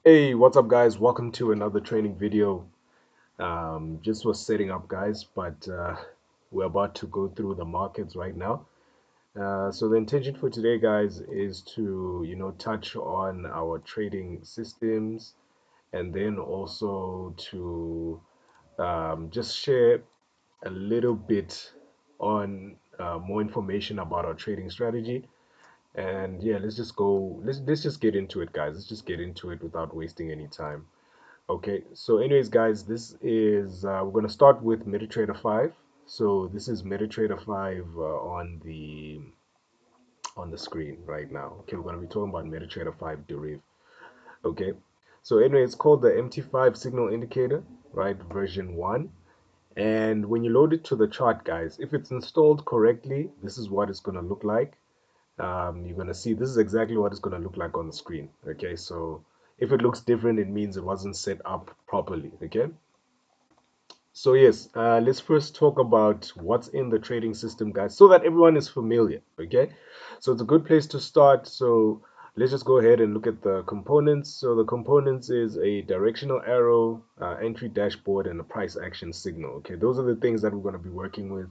Hey, what's up, guys? Welcome to another training video. Just was setting up, guys, but we're about to go through the markets right now. So the intention for today, guys, is to touch on our trading systems, and then also to just share a little bit on more information about our trading strategy. And yeah, let's just go. Let's just get into it, guys. Let's just get into it without wasting any time. Okay, so anyways, guys, this is we're gonna start with MetaTrader 5. So this is MetaTrader 5 on the screen right now. Okay, we're gonna be talking about MetaTrader 5 deriv. Okay, so anyway, it's called the MT5 signal indicator, right? Version 1. And when you load it to the chart, guys, if it's installed correctly, this is what it's gonna look like. You're gonna see this is exactly what it's gonna look like on the screen. Okay, so if it looks different, it means it wasn't set up properly. Okay. So yes, let's first talk about what's in the trading system, guys, so that everyone is familiar. Okay, so it's a good place to start. So let's just go ahead and look at the components. So the components is a directional arrow, entry dashboard, and a price action signal. Okay, those are the things that we're going to be working with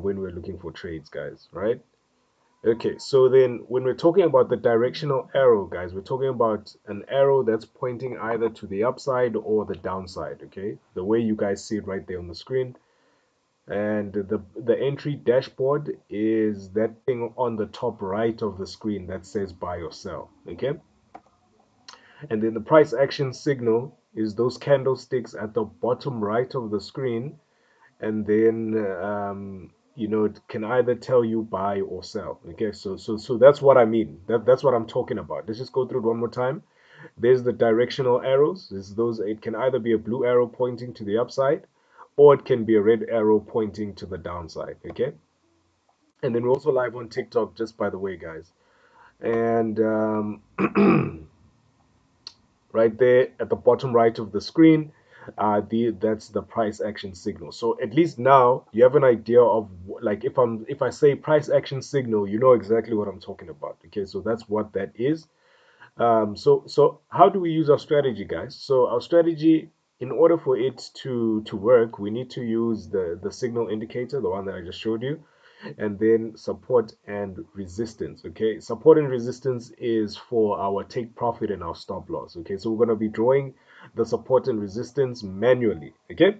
when we're looking for trades, guys. Right? Okay, so then when we're talking about the directional arrow, guys, we're talking about an arrow that's pointing either to the upside or the downside, okay? The way you guys see it right there on the screen. And the entry dashboard is that thing on the top right of the screen that says buy or sell, okay? And then the price action signal is those candlesticks at the bottom right of the screen, and then it can either tell you buy or sell. Okay, so that's what I mean. That's what I'm talking about. Let's just go through it one more time. There's the directional arrows. There's those. It can either be a blue arrow pointing to the upside, or it can be a red arrow pointing to the downside. Okay, and then we're also live on TikTok, just by the way, guys. And right there at the bottom right of the screen, that's the price action signal. So at least now you have an idea of like if I say price action signal, you know exactly what I'm talking about. Okay, so that's what that is. So how do we use our strategy, guys? So our strategy, in order for it to work, we need to use the signal indicator, the one that I just showed you, and then support and resistance. Okay, support and resistance is for our take profit and our stop loss. Okay, so we're going to be drawing the support and resistance manually. Okay,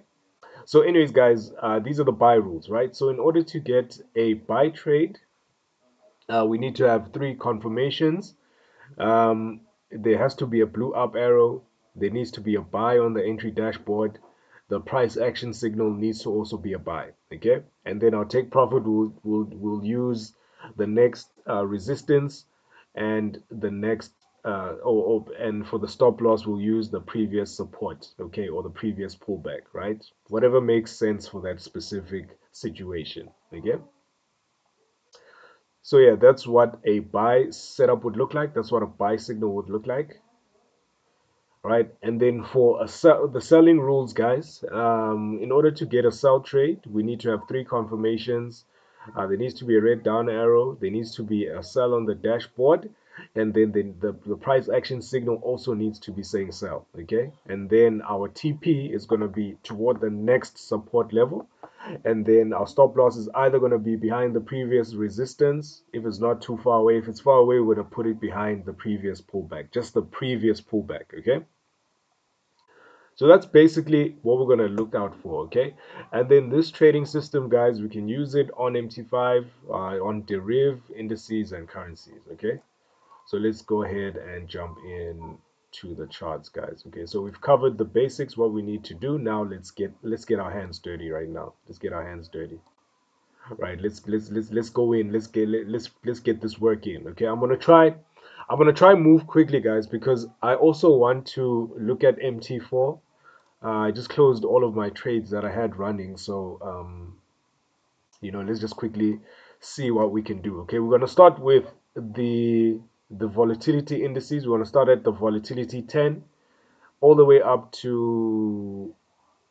so anyways, guys, these are the buy rules, right? So in order to get a buy trade, we need to have three confirmations. There has to be a blue up arrow. There needs to be a buy on the entry dashboard. The price action signal needs to also be a buy. Okay, and then our take profit will use the next resistance, and the next and for the stop loss we'll use the previous support. Okay, or the previous pullback. Right, whatever makes sense for that specific situation. Okay. So yeah, that's what a buy setup would look like. That's what a buy signal would look like, right? And then for the selling rules, guys, in order to get a sell trade, we need to have three confirmations. There needs to be a red down arrow. There needs to be a sell on the dashboard, and then the price action signal also needs to be saying sell. Okay, and then our TP is going to be toward the next support level, and then our stop loss is either going to be behind the previous resistance if it's not too far away. If it's far away, we're going to put it behind the previous pullback, just the previous pullback. Okay, so that's basically what we're going to look out for. Okay, and then this trading system, guys, we can use it on MT5, on deriv indices and currencies. Okay, so let's go ahead and jump in to the charts, guys. Okay, so we've covered the basics, what we need to do. Now let's get our hands dirty right now. Let's get our hands dirty. Right, let's go in. Let's get this work in. Okay, I'm gonna try move quickly, guys, because I also want to look at MT4. I just closed all of my trades that I had running, so let's just quickly see what we can do. Okay, we're gonna start with the volatility indices. We're gonna start at the volatility 10 all the way up to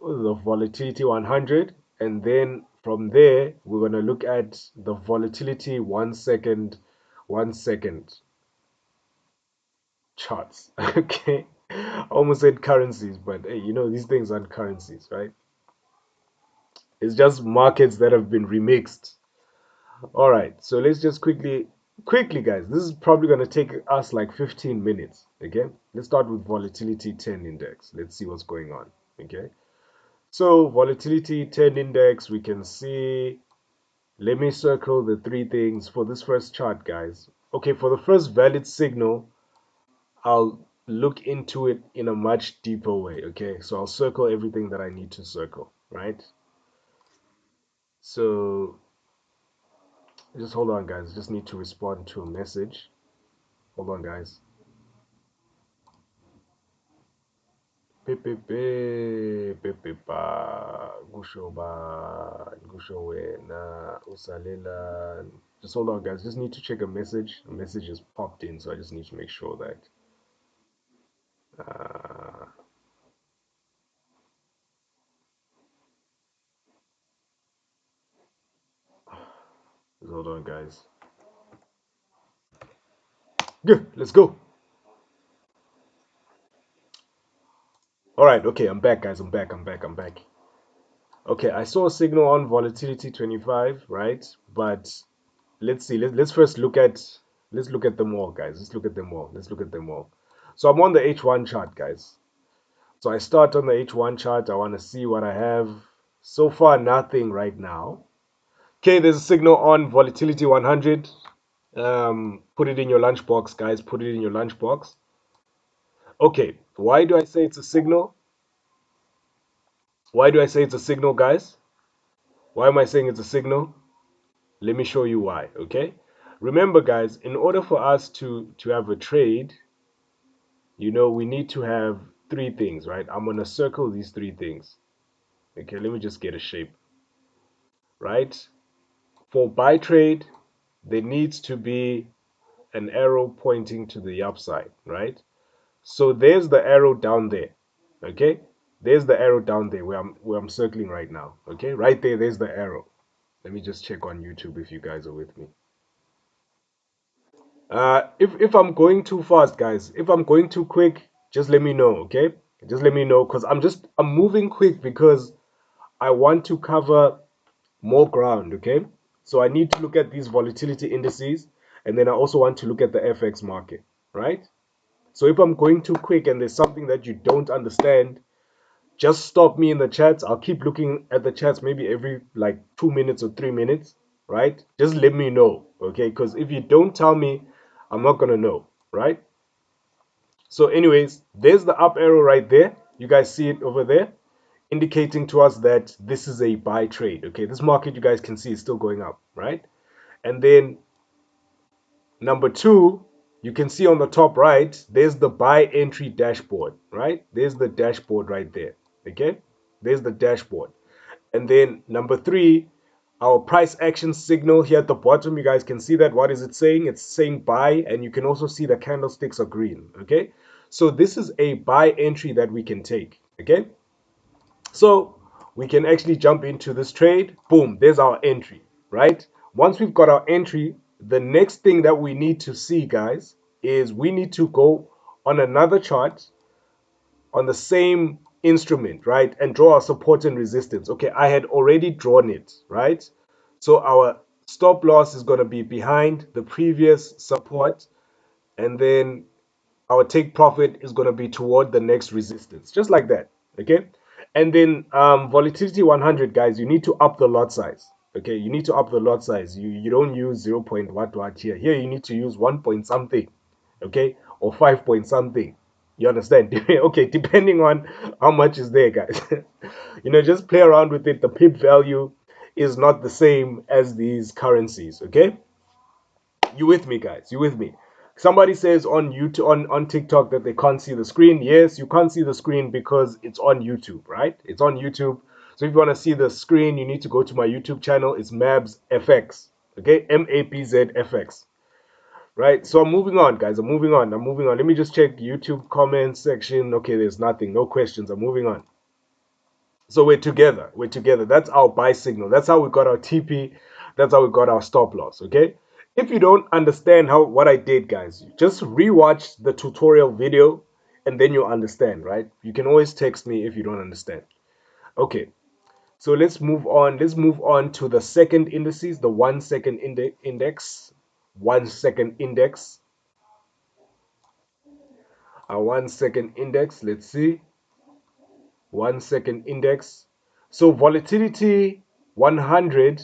the volatility 100, and then from there we're going to look at the volatility 1 second charts. Okay, Almost said currencies, but hey, you know, these things aren't currencies, right? It's just markets that have been remixed. All right, so let's just quickly, guys. This is probably going to take us like 15 minutes. Okay, let's start with volatility 10 index. Let's see what's going on. Okay, so volatility 10 index, we can see. Let me circle the three things for this first chart, guys. Okay, for the first valid signal, I'll look into it in a much deeper way. Okay, so I'll circle everything that I need to circle, right? So just hold on, guys. Just need to respond to a message. Hold on, guys. Pepepe, pepepa, gushoba, gushowena, usalela. Just hold on, guys. Just need to check a message. A message just popped in, so I just need to make sure that. Uh, hold on, guys. Good. Let's go. All right. Okay, I'm back, guys. I'm back. I'm back. I'm back. Okay, I saw a signal on volatility 25, right? But let's see. Let's first look at them all, guys. Let's look at them all. Let's look at them all. So I'm on the H1 chart, guys. So I start on the H1 chart. I want to see what I have. So far, nothing right now. Okay, there's a signal on volatility 100. Put it in your lunchbox, guys. Put it in your lunchbox. Okay, why do I say it's a signal? Why do I say it's a signal, guys? Why am I saying it's a signal? Let me show you why, okay? Remember, guys, in order for us to have a trade, you know, we need to have three things, right? I'm gonna circle these three things. Okay, let me just get a shape, right? For buy trade, there needs to be an arrow pointing to the upside, right? So there's the arrow down there, okay? There's the arrow down there where I'm circling right now, okay? Right there, there's the arrow. Let me just check on YouTube if you guys are with me. If I'm going too fast, guys, if I'm going too quick, just let me know, okay? Just let me know because I'm moving quick because I want to cover more ground, okay? So I need to look at these volatility indices and then I also want to look at the FX market, right? So if I'm going too quick and there's something that you don't understand, just stop me in the chats. I'll keep looking at the chats maybe every like 2 minutes or 3 minutes, right? Just let me know, okay? Because if you don't tell me, I'm not gonna know, right? So, anyways, there's the up arrow right there. You guys see it over there, indicating to us that this is a buy trade. Okay, this market you guys can see is still going up, right? And then number two, you can see on the top right, there's the buy entry dashboard, right? There's the dashboard right there. Okay, there's the dashboard. And then number three, our price action signal here at the bottom, you guys can see that. What is it saying? It's saying buy, and you can also see the candlesticks are green. Okay, so this is a buy entry that we can take. Okay, so we can actually jump into this trade. Boom, there's our entry, right? Once we've got our entry, the next thing that we need to see, guys, is we need to go on another chart on the same instrument, right? And draw a support and resistance. Okay, I had already drawn it, right? So our stop loss is going to be behind the previous support, and then our take profit is going to be toward the next resistance, just like that. Okay, and then volatility 100, guys, you need to up the lot size. Okay, you need to up the lot size. You don't use 0 point what here. Here you need to use 1 point something, okay, or 5 point something. You understand? Okay, depending on how much is there, guys. You know, just play around with it. The pip value is not the same as these currencies. Okay, you with me, guys? You with me? Somebody says on YouTube, on TikTok, that they can't see the screen. Yes, you can't see the screen because it's on YouTube, right? It's on YouTube. So if you want to see the screen, you need to go to my YouTube channel. It's Mabs FX. Okay, MAPZ FX. Right. So I'm moving on, guys. I'm moving on. I'm moving on. Let me just check YouTube comment section. Okay, there's nothing. No questions. I'm moving on. So we're together. We're together. That's our buy signal. That's how we got our TP. That's how we got our stop loss. Okay. If you don't understand how what I did, guys, just rewatch the tutorial video. and then you'll understand, right? You can always text me if you don't understand. Okay, so let's move on. Let's move on to the second indices, the 1 second index, 1 second index, a 1 second index. Let's see, 1 second index. So volatility 100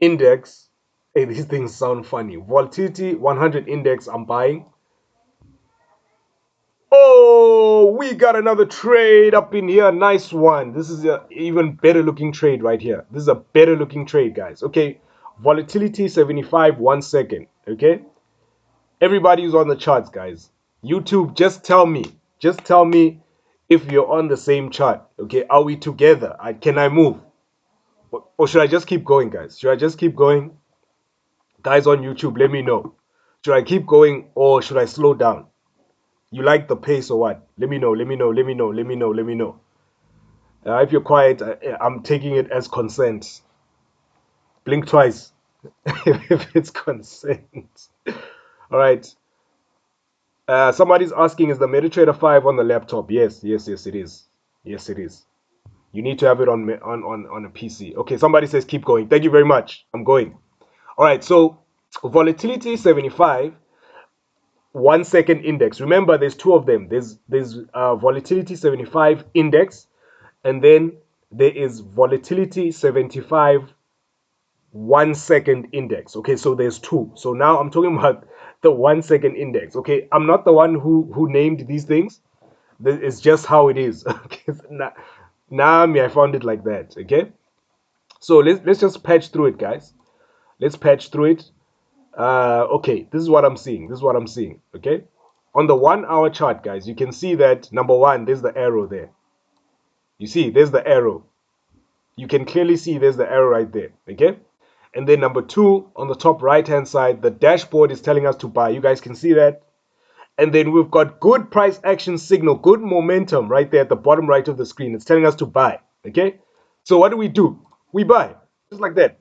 index. Hey, these things sound funny. Volatility 100 index, I'm buying. Oh, we got another trade up in here. Nice one. This is a even better looking trade right here. This is a better looking trade, guys. Okay. Volatility 75, 1 second. Okay. Everybody who's on the charts, guys. YouTube, just tell me. Just tell me if you're on the same chart. Okay. Are we together? Can I move? Or should I just keep going, guys? Should I just keep going? Guys on YouTube, let me know. Should I keep going or should I slow down? You like the pace or what? Let me know. Let me know. Let me know. Let me know. Let me know. If you're quiet, I'm taking it as consent. Blink twice if it's consent. All right. Somebody's asking, is the MetaTrader 5 on the laptop? Yes, yes, yes, it is. Yes, it is. You need to have it on a PC. Okay, somebody says keep going. Thank you very much. I'm going. All right, so volatility 75, 1 second index. Remember, there's two of them. There's volatility 75 index, and then there is volatility 75 1 second index. Okay, so there's two. So now I'm talking about the 1 second index. Okay, I'm not the one who named these things. It's just how it is. Okay, now I found it like that. Okay, so let's just patch through it, guys. Let's patch through it. Okay, this is what I'm seeing. This is what I'm seeing. Okay, on the 1 hour chart, guys, you can see that number one, there's the arrow there. You see, there's the arrow. You can clearly see there's the arrow right there. Okay, and then number two, on the top right hand side, the dashboard is telling us to buy. You guys can see that. And then we've got good price action signal, good momentum right there at the bottom right of the screen. It's telling us to buy. Okay, so what do? We buy just like that.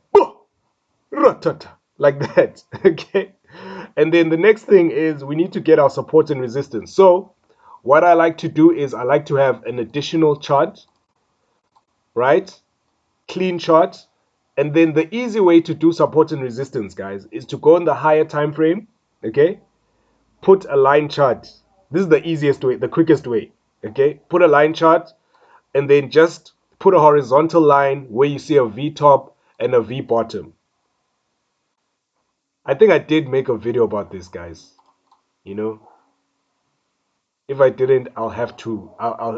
Like that. Okay, and then the next thing is we need to get our support and resistance. So what I like to do is I like to have an additional chart, right? Clean chart. And then the easy way to do support and resistance, guys, is to go on the higher time frame. Okay, put a line chart. This is the easiest way, the quickest way. Okay, put a line chart and then just put a horizontal line where you see a V top and a V bottom. I think I did make a video about this, guys. You know, if I didn't, I'll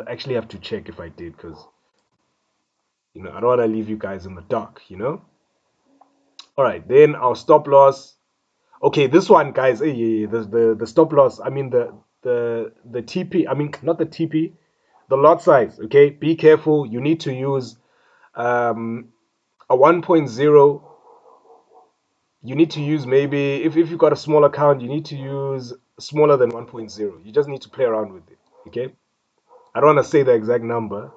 actually have to check if I did, because I don't want to leave you guys in the dark. All right, then our stop loss. Okay, this one, guys. The stop loss. I mean the TP. I mean not the TP, the lot size. Okay, be careful. You need to use a 1.0. You need to use, maybe if you've got a small account, you need to use smaller than 1.0. You just need to play around with it. Okay, I don't want to say the exact number,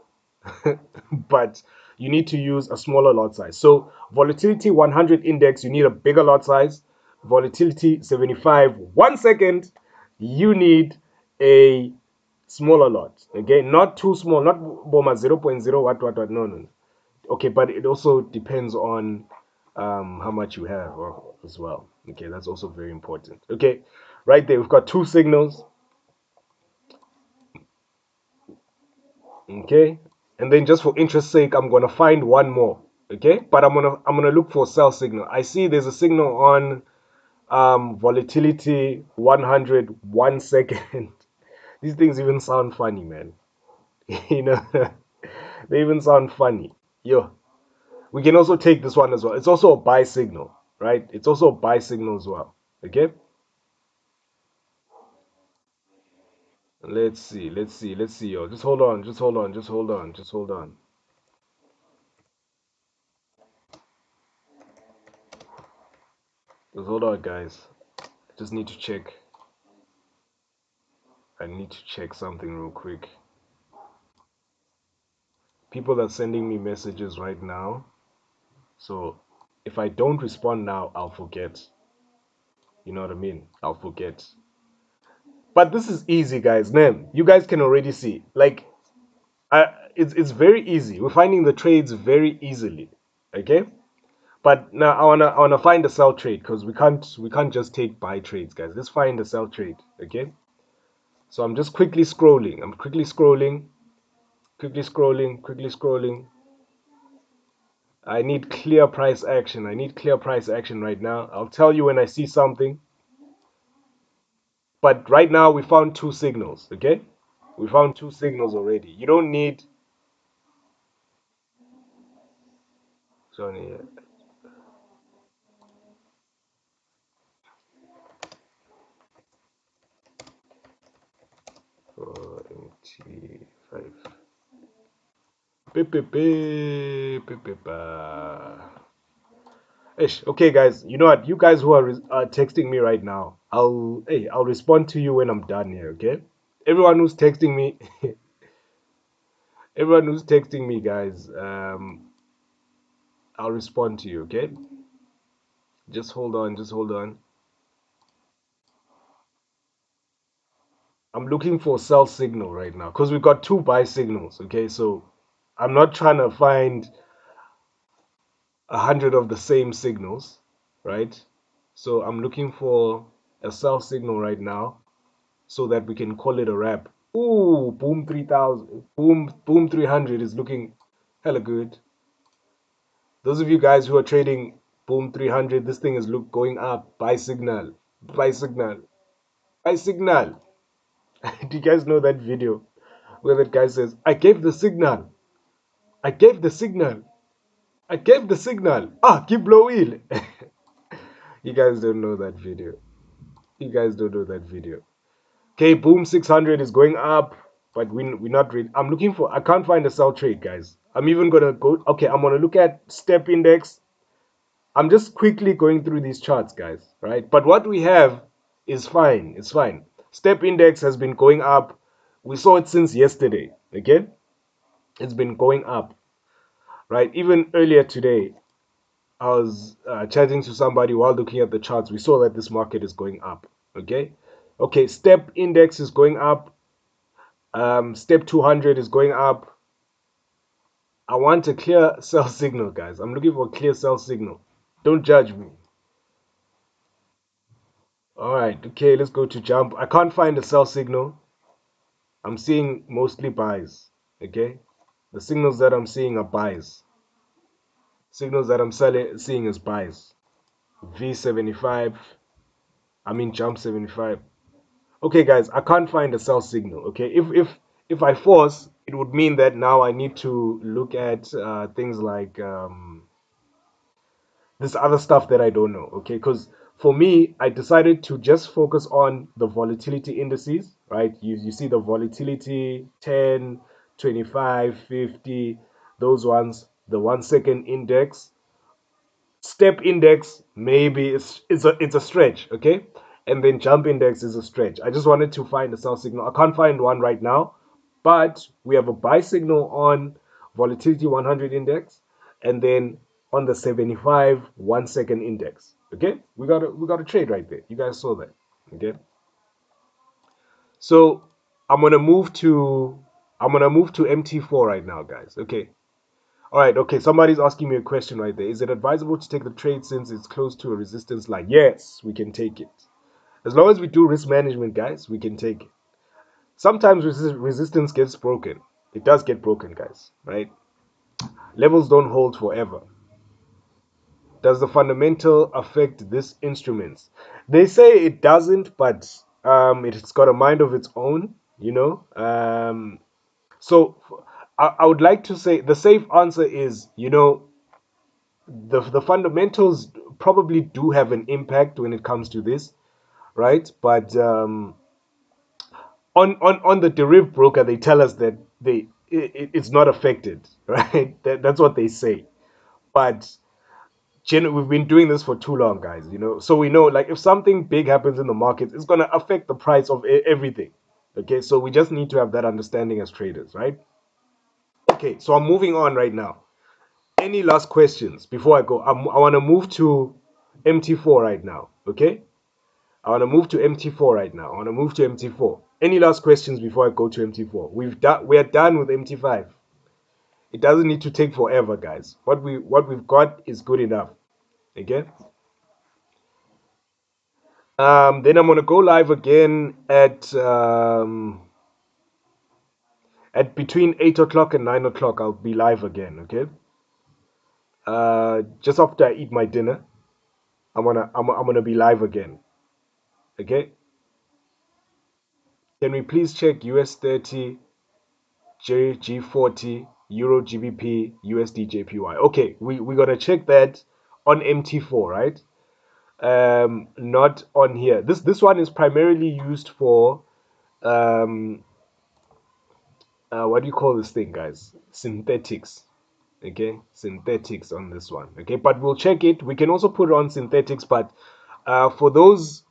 but you need to use a smaller lot size. So volatility 100 index, you need a bigger lot size. Volatility 75 1 second, you need a smaller lot. Okay, not too small, not boma 0.0 what. No. Okay, but it also depends on how much you have as well. Okay, that's also very important. Okay, right there we've got two signals. Okay, and then just for interest sake, I'm gonna find one more. Okay, but I'm gonna look for sell signal. I see there's a signal on volatility 100 1 second. These things even sound funny, man. you know they even sound funny. Yo, we can also take this one as well. It's also a buy signal, right? It's also a buy signal as well. Okay, let's see, yo. Just hold on, just hold on, guys. Just need to check. I need to check something real quick. People are sending me messages right now, so if I don't respond now, I'll forget. You know what I mean? I'll forget. But this is easy, guys. Name, you guys can already see. Like, it's very easy. We're finding the trades very easily. Okay. But now I wanna find a sell trade because we can't just take buy trades, guys. Let's find a sell trade. Okay. So I'm just quickly scrolling. I'm quickly scrolling, quickly scrolling, quickly scrolling. I need clear price action. I need clear price action right now. I'll tell you when I see something. But right now we found two signals, okay? We found two signals already. You don't need Sony for MT5. Ish. Okay, guys. You know what? You guys who are texting me right now, I'll respond to you when I'm done here. Okay? Everyone who's texting me, everyone who's texting me, guys. I'll respond to you. Okay? Just hold on. Just hold on. I'm looking for sell signal right now because we got two buy signals. Okay, so I'm not trying to find 100 of the same signals, right? So I'm looking for a sell signal right now so that we can call it a wrap. Ooh, boom 3000, boom 300 is looking hella good. Those of you guys who are trading boom 300, this thing is look going up. Buy signal, buy signal, buy signal. Do you guys know that video where that guy says, "I gave the signal, I gave the signal, I gave the signal. Ah, keep blow wheel." You guys don't know that video. You guys don't know that video. Okay, boom 600 is going up, but we're not really. I'm looking for. I can't find a sell trade, guys. I'm even gonna go. Okay, I'm gonna look at step index. I'm just quickly going through these charts, guys. Right, but what we have is fine. It's fine. Step index has been going up. We saw it since yesterday. Okay, it's been going up. Right, even earlier today, I was chatting to somebody while looking at the charts. We saw that this market is going up. Okay. Okay. Step index is going up. Step 200 is going up. I want a clear sell signal, guys. I'm looking for a clear sell signal. Don't judge me. All right. Okay. Let's go to jump. I can't find a sell signal. I'm seeing mostly buys. Okay. The signals that I'm seeing are buys. Signals that I'm seeing is buys. V75. I mean jump 75. Okay, guys, I can't find a sell signal. Okay, if I force, it would mean that now I need to look at things like this other stuff that I don't know. Okay, because for me, I decided to just focus on the volatility indices. Right, you see the volatility 10, 25, 50, those ones, the 1 second index. Step index maybe it's a stretch, okay, and then jump index is a stretch. I just wanted to find a sell signal. I can't find one right now, but we have a buy signal on volatility 100 index, and then on the 75 1 second index. Okay, we got a trade right there. You guys saw that. Okay, so i'm gonna move to mt4 right now, guys. Okay. All right, okay. Somebody's asking me a question right there. Is it advisable to take the trade since it's close to a resistance line? Yes, we can take it. As long as we do risk management, guys, we can take it. Sometimes resistance gets broken. It does get broken, guys, right? Levels don't hold forever. Does the fundamental affect this instruments? They say it doesn't, but it's got a mind of its own, you know? So I would like to say the safe answer is, the fundamentals probably do have an impact when it comes to this, right? But on the derivative broker, they tell us that it's not affected, right? That's what they say. But we've been doing this for too long, guys. So we know, like, if something big happens in the market, it's gonna affect the price of everything. Okay, so we just need to have that understanding as traders, right? Okay, so I'm moving on right now. Any last questions before I go? I want to move to MT4 right now. Okay. I want to move to MT4 right now. I want to move to MT4. Any last questions before I go to MT4? We are done with MT5. It doesn't need to take forever, guys. What we've got is good enough. Okay. Then I'm gonna go live again at between 8 o'clock and 9 o'clock. I'll be live again. Okay. Just after I eat my dinner, I'm gonna be live again. Okay. Can we please check US 30, G40, Euro GBP, USD JPY? Okay, we're gonna check that on MT4, right? Not on here. This one is primarily used for um what do you call this thing, guys? Synthetics. Okay, synthetics on this one. Okay, but we'll check it. We can also put on synthetics, but for those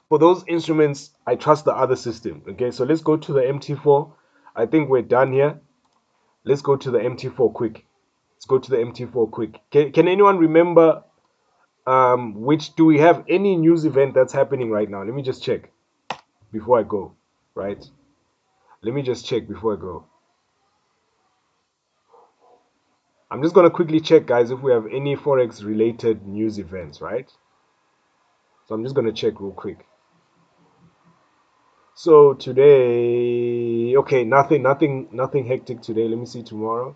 instruments, I trust the other system. Okay, so let's go to the MT4. I think we're done here. Let's go to the MT4 quick. Let's go to the MT4 quick. Can anyone remember which do we have any news event that's happening right now? Let me just check before I go. Right? Let me just check before I go. I'm just gonna quickly check, guys, if we have any Forex related news events, right? So I'm just gonna check real quick. So today, okay, nothing hectic today. Let me see tomorrow.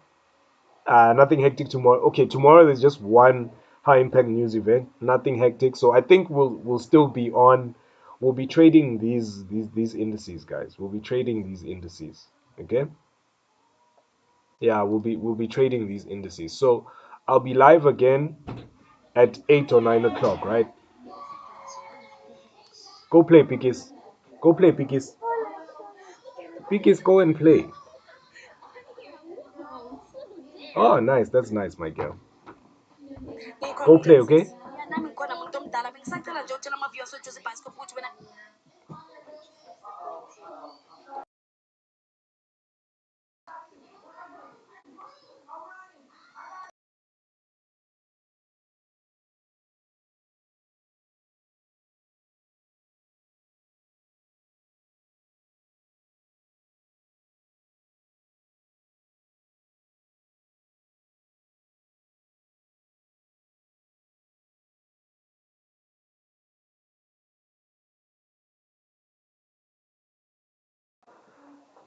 Nothing hectic tomorrow. Okay, tomorrow there's just one high impact news event. Nothing hectic. So I think we'll still be on. We'll be trading these indices, guys. We'll be trading these indices. Okay. Yeah, we'll be trading these indices. So I'll be live again at 8 or 9 o'clock. Right. Go play, Pikis. Go play, Pikis. Pikis, go and play. Oh, nice. That's nice, my girl. Go play, okay?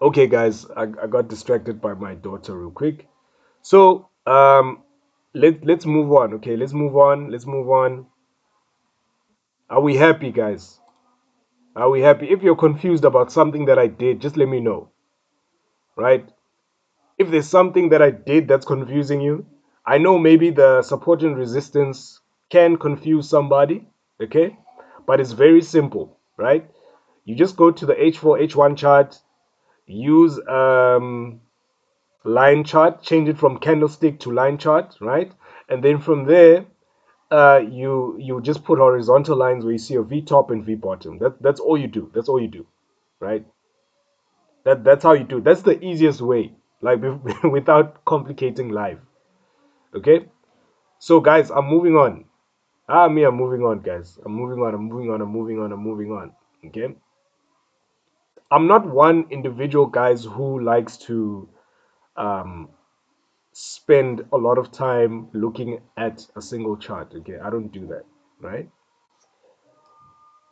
Okay, guys, I got distracted by my daughter real quick. So, let's move on. Okay, let's move on. Let's move on. Are we happy, guys? Are we happy? If you're confused about something that I did, just let me know, right? If there's something that I did that's confusing you, I know maybe the support and resistance can confuse somebody, okay? But it's very simple, right? You just go to the H4, H1 chart, use line chart, change it from candlestick to line chart, right? And then from there, you just put horizontal lines where you see a V top and V bottom. That's all you do. That's all you do, right? That's how you do. That's the easiest way, like without complicating life. Okay. So guys, I'm moving on. I'm moving on, guys. I'm moving on. I'm moving on. I'm moving on. I'm moving on. Okay. I'm not one individual, guys, who likes to um spend a lot of time looking at a single chart. Okay, I don't do that, right?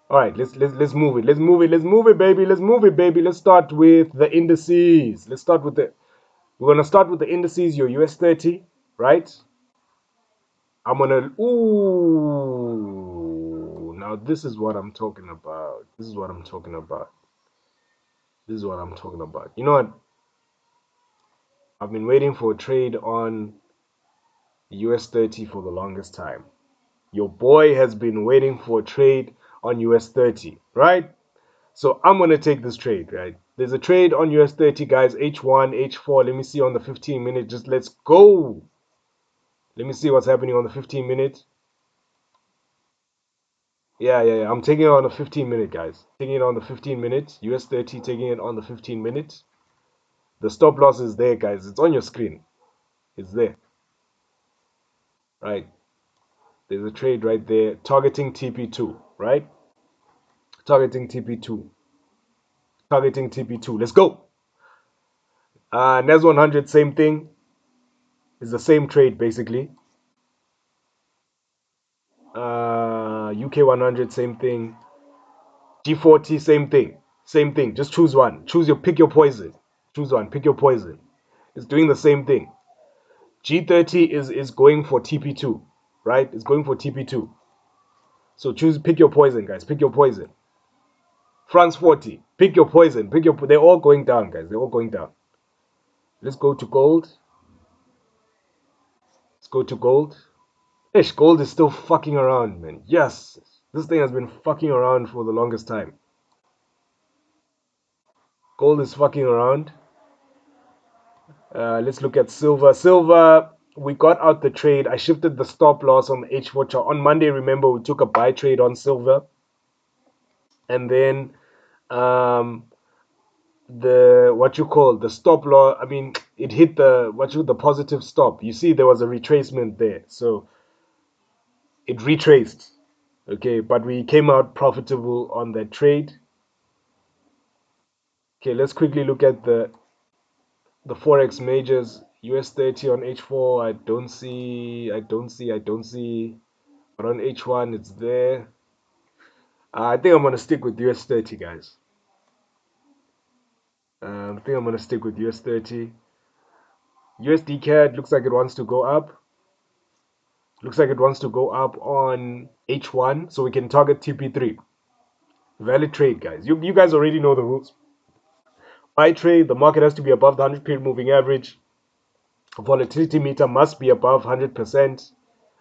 All right, let's move it. Let's move it. Let's move it, baby. Let's move it, baby. Let's start with the indices. Let's start with the. We're gonna start with the indices. Your US 30, right? I'm gonna. Ooh, now this is what I'm talking about. This is what I'm talking about. This is what I'm talking about. You know what? I've been waiting for a trade on US 30 for the longest time. Your boy has been waiting for a trade on US 30, right? So I'm gonna take this trade, right? There's a trade on US 30, guys. H1, H4. Let me see on the 15 minute. Just let's go. Let me see what's happening on the 15 minute. Yeah. I'm taking it on the 15 minute, guys. Taking it on the 15 minute. US 30, taking it on the 15 minute. The stop loss is there, guys. It's on your screen. It's there, right? There's a trade right there targeting TP2, right? Targeting TP2. Targeting TP2. Let's go. NES 100, same thing. It's the same trade basically. UK 100, same thing. G40, same thing. Same thing. Just choose one. Pick your poison. Choose one. Pick your poison. It's doing the same thing. G30 is going for TP2, right? It's going for TP2. So pick your poison, guys. Pick your poison. France 40, pick your poison. They're all going down, guys. They're all going down. Let's go to gold. Let's go to gold. Ish, gold is still fucking around, man. Yes, this thing has been fucking around for the longest time. Gold is fucking around. Let's look at silver. Silver, we got out the trade. I shifted the stop loss on the H4 chart. On Monday, remember, we took a buy trade on silver. And then the stop loss, I mean, it hit the positive stop. You see there was a retracement there. So it retraced. Okay, but we came out profitable on that trade. Okay, let's quickly look at the Forex majors. US 30 on H4, I don't see. But on H1, it's there. I think I'm gonna stick with US 30, guys. I think I'm gonna stick with US 30. USD CAD looks like it wants to go up. Looks like it wants to go up on H1, so we can target TP3. Valid trade, guys. You guys already know the rules. Buy trade, the market has to be above the 100 period moving average. Volatility meter must be above 100%.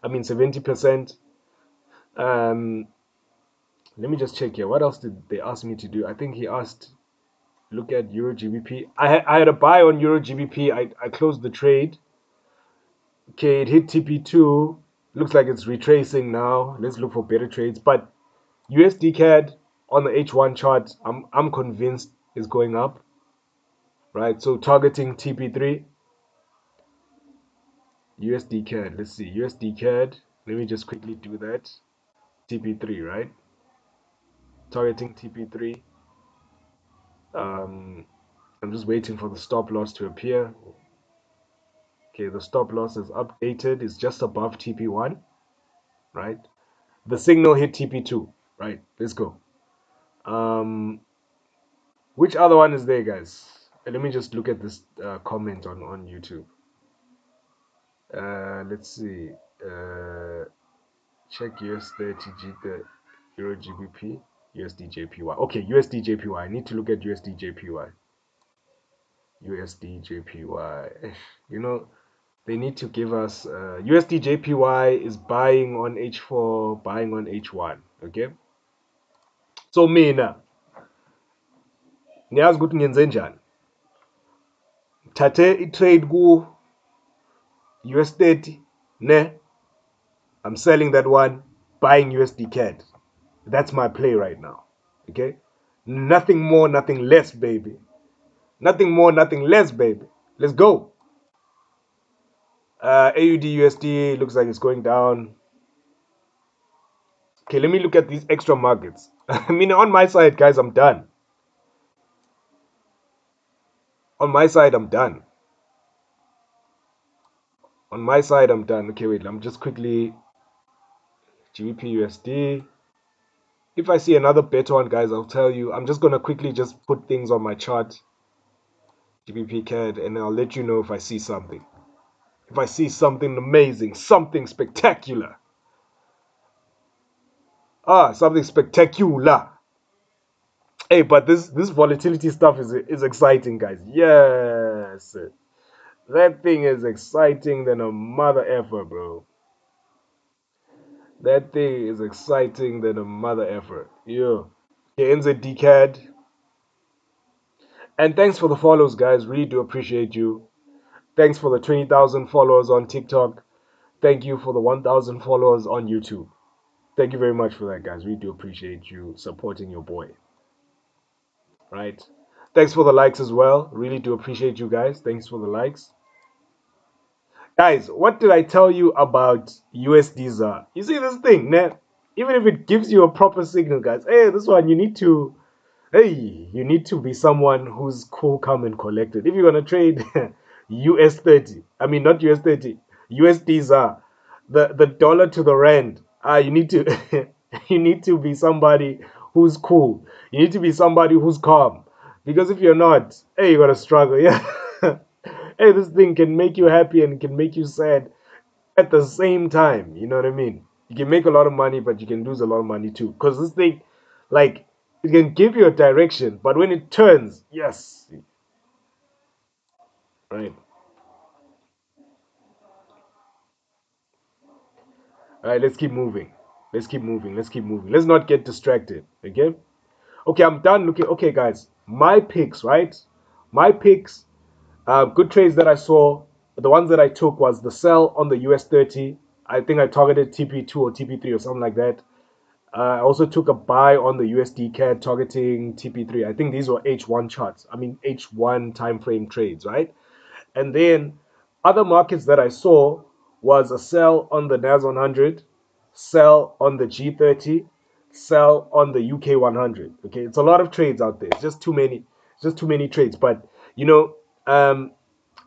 I mean 70%. Let me just check here. What else did they ask me to do? I think he asked look at Euro GBP. I had a buy on Euro GBP. I closed the trade. Okay, it hit TP2. Looks like it's retracing now. Let's look for better trades. But USD CAD on the H1 chart, I'm convinced is going up. Right? So targeting TP3. USD CAD. Let's see. USD CAD. Let me just quickly do that. TP3, right? Targeting TP3. Um, I'm just waiting for the stop loss to appear. Okay, the stop loss is updated. It's just above TP1, right? The signal hit TP2, right? Let's go. Which other one is there, guys? Let me just look at this comment on YouTube. Let's see. Check US30 the Euro GBP, USD JPY. Okay, USD JPY. I need to look at USD JPY. USD JPY. You know, they need to give us USD JPY is buying on H4, buying on H1. Okay. So mina niyazi ukuthi ngenze njani. Thathe i-trade ku US30 ne. I'm selling that one, buying USD CAD. That's my play right now. Okay? Nothing more, nothing less, baby. Nothing more, nothing less, baby. Let's go. AUD USD looks like it's going down. Okay, let me look at these extra markets. I mean, on my side, guys, I'm done. On my side, I'm done. On my side, I'm done. Okay, wait, I'm just quickly GBP USD. If I see another better one, guys, I'll tell you. I'm just gonna quickly just put things on my chart, GBP CAD, and I'll let you know if I see something. If I see something amazing, something spectacular. Something spectacular. Hey, but this volatility stuff is exciting, guys. Yes, that thing is exciting than a mother effer, bro. That thing is exciting than a mother effer. Yeah. Okay, NZD CAD. And thanks for the follows, guys. Really do appreciate you. Thanks for the 20,000 followers on TikTok. Thank you for the 1,000 followers on YouTube. Thank you very much for that, guys. We do appreciate you supporting your boy. Right? Thanks for the likes as well. Really do appreciate you guys. Thanks for the likes. Guys, what did I tell you about USD ZAR? You see this thing, né? Even if it gives you a proper signal, guys, hey, this one you need to, hey, you need to be someone who's cool, calm, and collected. If you're gonna trade US 30, I mean not US 30, USDs are the dollar to the rand. You need to you need to be somebody who's cool. You need to be somebody who's calm. Because if you're not, hey, you're gonna struggle. Yeah. Hey, this thing can make you happy and can make you sad at the same time. You know what I mean? You can make a lot of money, but you can lose a lot of money too. Because this thing, like, it can give you a direction, but when it turns, yes, right. All right, let's keep moving. Let's keep moving. Let's keep moving. Let's not get distracted. Okay? Okay, I'm done looking. Okay, guys, my picks, right? My picks, good trades that I saw, the ones that I took was the sell on the US 30. I think I targeted TP2 or TP3 or something like that. I also took a buy on the USD CAD targeting TP3. I think these were H1 charts. I mean H1 time frame trades, right? And then other markets that I saw was a sell on the NAS 100, sell on the G30, sell on the UK 100. Okay, it's a lot of trades out there. It's just too many. It's just too many trades. But you know, um,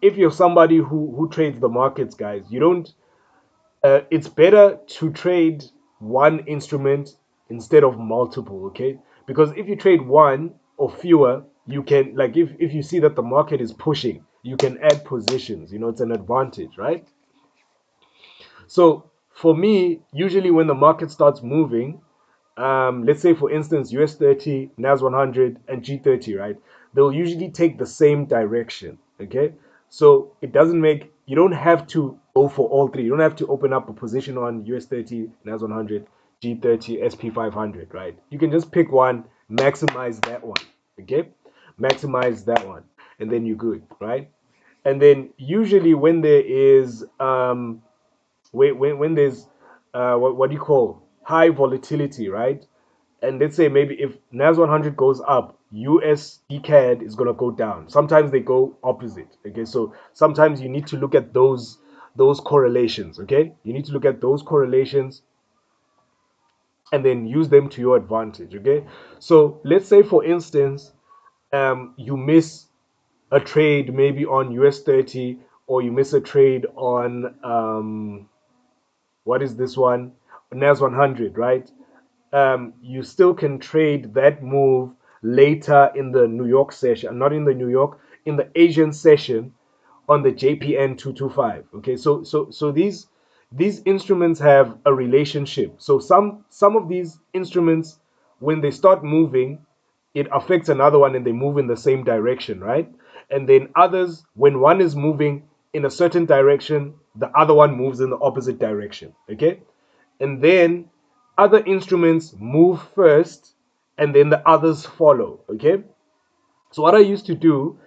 if you're somebody who trades the markets, guys, you don't it's better to trade one instrument instead of multiple, okay? Because if you trade one or fewer, you can, like, if you see that the market is pushing, you can add positions. You know, it's an advantage, right? So for me, usually when the market starts moving, let's say for instance US 30, NAS 100, and G30, right? They'll usually take the same direction. Okay, so it doesn't make you don't have to go for all three. You don't have to open up a position on US 30, NAS 100, G30, SP 500, right? You can just pick one, maximize that one. Okay, maximize that one, and then you're good, right? And then usually when there is when there's what do you call high volatility, right? And let's say maybe if NAS 100 goes up, USD CAD is gonna go down. Sometimes they go opposite. Okay, so sometimes you need to look at those correlations. Okay, you need to look at those correlations and then use them to your advantage. Okay, so let's say for instance, you miss a trade maybe on US 30, or you miss a trade on what is this one? NAS 100, right? You still can trade that move later in the New York session, not in the New York, in the Asian session on the JPN 225. Okay, so these instruments have a relationship. So some of these instruments, when they start moving, it affects another one and they move in the same direction, right? And then others, when one is moving in a certain direction, the other one moves in the opposite direction. Okay, and then other instruments move first and then the others follow. Okay, so what I used to do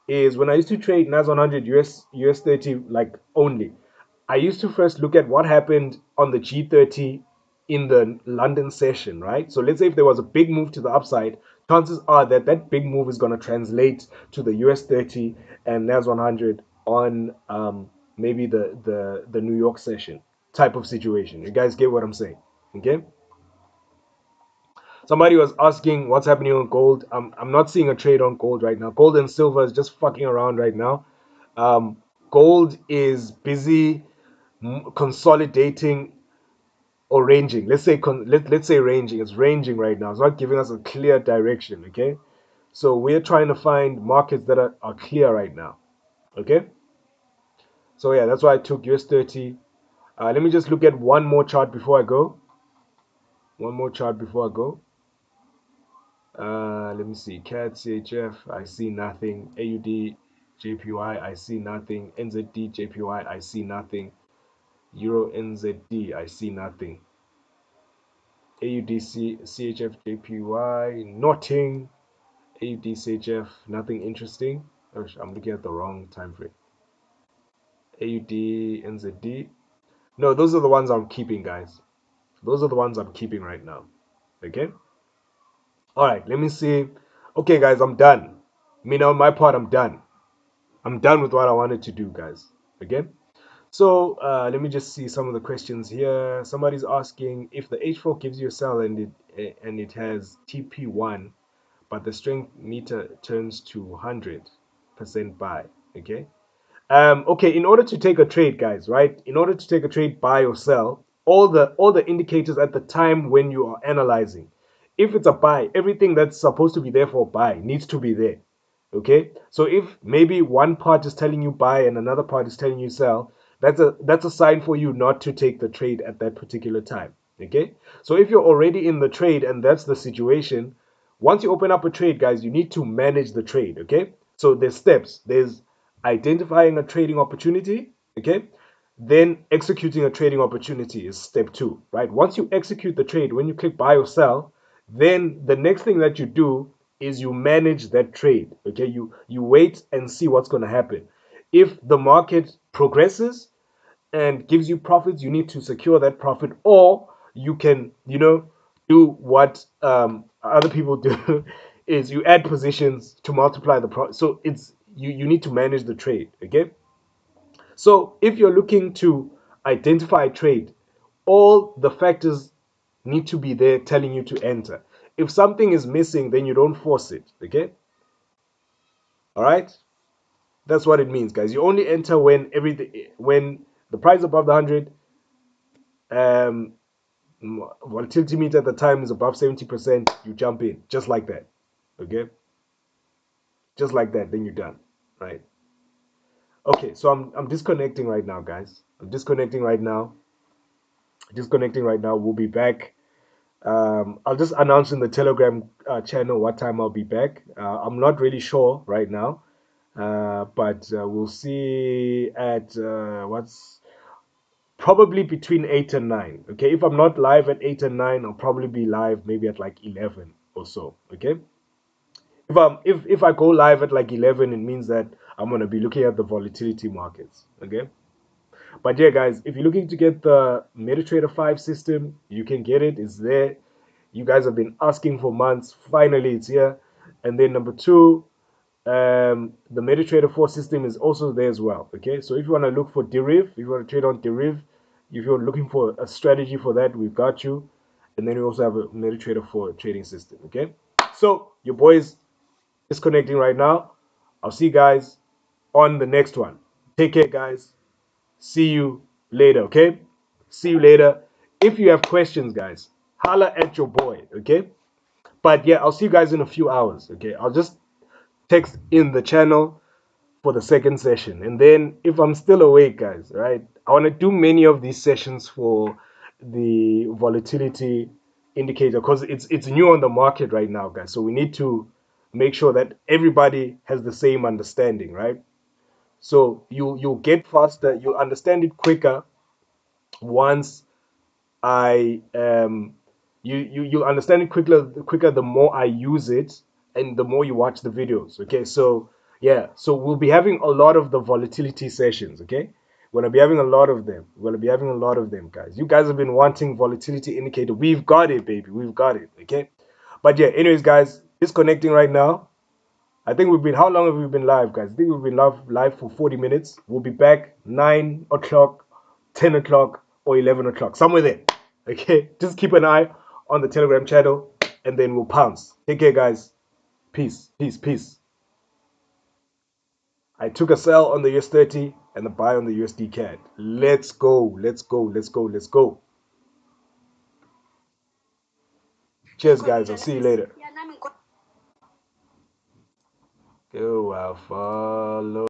is when I used to trade NAS 100 US 30 like only, I used to first look at what happened on the G30 in the London session, right? So let's say if there was a big move to the upside, chances are that that big move is going to translate to the US 30 and NAS 100 on maybe the New York session type of situation. You guys get what I'm saying? Okay. Somebody was asking what's happening on gold. I'm not seeing a trade on gold right now. Gold and silver is just fucking around right now. Um, Gold is busy consolidating or ranging. Let's say let's say ranging. It's ranging right now. It's not giving us a clear direction. Okay, so we're trying to find markets that are clear right now. Okay, so yeah, that's why I took US 30. Let me just look at one more chart before I go. One more chart before I go. Let me see. CAD, CHF, I see nothing. AUD, JPY, I see nothing. NZD, JPY, I see nothing. Euro, NZD, I see nothing. AUD, CHF, JPY, nothing. AUD, CHF, nothing interesting. Oh, I'm looking at the wrong time frame. AUD, NZD. No, those are the ones I'm keeping, guys. Those are the ones I'm keeping right now. Okay? All right, let me see. Okay, guys, I'm done. Me, on my part, I'm done. I'm done with what I wanted to do, guys. Okay? So let me just see some of the questions here. Somebody's asking if the H4 gives you a sell and it has TP1, but the strength meter turns to 100% buy. Okay. Okay, in order to take a trade, guys, right? In order to take a trade, buy or sell, all the indicators at the time when you are analyzing, if it's a buy, everything that's supposed to be there for buy needs to be there. Okay, so if maybe one part is telling you buy and another part is telling you sell, that's a sign for you not to take the trade at that particular time. Okay, so if you're already in the trade and that's the situation, once you open up a trade, guys, you need to manage the trade. Okay, so there's steps. There's identifying a trading opportunity. Okay, then executing a trading opportunity is step two, right? Once you execute the trade, when you click buy or sell, then the next thing that you do is you manage that trade. Okay, you wait and see what's going to happen. If the market progresses and gives you profits, you need to secure that profit, or you can, do what other people do is you add positions to multiply the profit. So it's you need to manage the trade. Okay, so if you're looking to identify a trade, all the factors need to be there telling you to enter. If something is missing, then you don't force it. Okay, all right. That's what it means, guys. You only enter when the price above the 100, um, volatility meter at the time is above 70%. You jump in just like that. Okay, just like that. Then you're done, right? Okay, so I'm disconnecting right now, guys. I'm disconnecting right now. Disconnecting right now. We'll be back. I'll just announce in the Telegram channel what time I'll be back. I'm not really sure right now, but we'll see at what's probably between 8 and 9. Okay, if I'm not live at 8 and 9, I'll probably be live maybe at like 11 or so. Okay, if I go live at like 11, it means that I'm gonna be looking at the volatility markets. Okay, but yeah, guys, if you're looking to get the MetaTrader 5 system, you can get it. It's there. You guys have been asking for months. Finally, it's here. And then number two, the MetaTrader 4 system is also there as well. Okay, so if you want to look for deriv, if you want to trade on deriv, if you're looking for a strategy for that, we've got you. And then we also have a MetaTrader 4 trading system. Okay, so your boys disconnecting right now. I'll see you guys on the next one. Take care, guys. See you later, okay? See you later. If you have questions, guys, holla at your boy, okay? But yeah, I'll see you guys in a few hours, okay? I'll just text in the channel for the second session. And then if I'm still awake, guys, right? I want to do many of these sessions for the volatility indicator because it's new on the market right now, guys. So we need to make sure that everybody has the same understanding, right? So you'll get faster, you'll understand it quicker once I you understand it quicker the more I use it and the more you watch the videos. Okay, so yeah, so we'll be having a lot of the volatility sessions. Okay, we're gonna be having a lot of them. We're gonna be having a lot of them, guys. You guys have been wanting volatility indicator. We've got it, baby. We've got it. Okay, but yeah, anyways, guys, disconnecting right now. I think we've been, how long have we been live, guys? I think we've been live for 40 minutes. We'll be back 9 o'clock, 10 o'clock, or 11 o'clock, somewhere there. Okay, just keep an eye on the Telegram channel and then we'll pounce. Take care, guys. Peace, peace, peace. I took a sell on the US 30 and a buy on the USD CAD. Let's go, let's go, let's go, let's go. Cheers, guys. I'll see you later. Go, I'll follow.